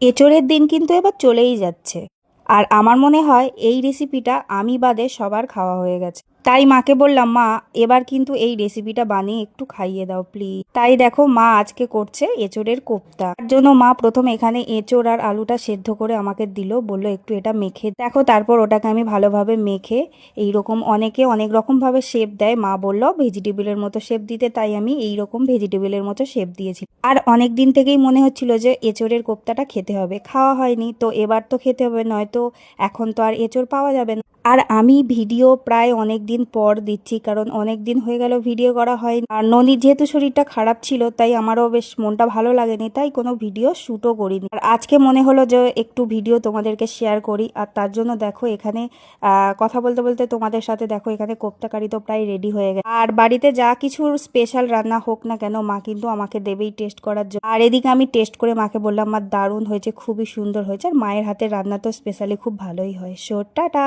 এঁচোড়ের দিন কিন্তু এবার চলেই যাচ্ছে, আর আমার মনে হয় এই রেসিপিটা আমি বাদে সবার খাওয়া হয়ে গেছে। তাই মাকে বললাম, মা এবার কিন্তু এই রেসিপিটা বানিয়ে একটু খাইয়ে দাও প্লিজ। তাই দেখো মা আজকে করছে এঁচোড়ের কোপ্তা। তার জন্য মা প্রথম এখানে এঁচোড় আর আলুটা সেদ্ধ করে আমাকে দিল, বললো একটু এটা মেখে দেখো। তারপর ওটাকে আমি ভালোভাবে মেখে এইরকম, অনেকে অনেক রকমভাবে শেপ দেয়, মা বললো ভেজিটেবিলের মতো শেপ দিতে, তাই আমি এইরকম ভেজিটেবিলের মতো শেপ দিয়েছি। আর অনেক দিন থেকেই মনে হচ্ছিল যে এঁচোড়ের কোপ্তাটা খেতে হবে, খাওয়া হয়নি, তো এবার তো খেতে হবে, নয়তো এখন তো আর এঁচোড় পাওয়া যাবে না। আর আমি ভিডিও প্রায় অনেক দিন পর দিচ্ছি, কারণ অনেক দিন হয়ে গেল ভিডিও করা হয়নি। আর ননির যেহেতু শরীরটা খারাপ ছিল, তাই আমারও বেশ মনটা ভালো লাগেনি, তাই কোনো ভিডিও শ্যুটও করিনি। আর আজকে মনে হলো যে একটু ভিডিও তোমাদেরকে শেয়ার করি, আর তার জন্য দেখো এখানে কথা বলতে বলতে তোমাদের সাথে দেখো এখানে কোপ্তা কারি তো প্রায় রেডি হয়ে গেছে। আর বাড়িতে যা কিছু স্পেশাল রান্না হোক না কেন, মা কিন্তু আমাকে দেবেই টেস্ট করার জন্য। আর এদিকে আমি টেস্ট করে মাকে বললাম, মা দারুণ হয়েছে, খুবই সুন্দর হয়েছে, আর মায়ের হাতের রান্না তো স্পেশালি খুব ভালোই হয়। So tata.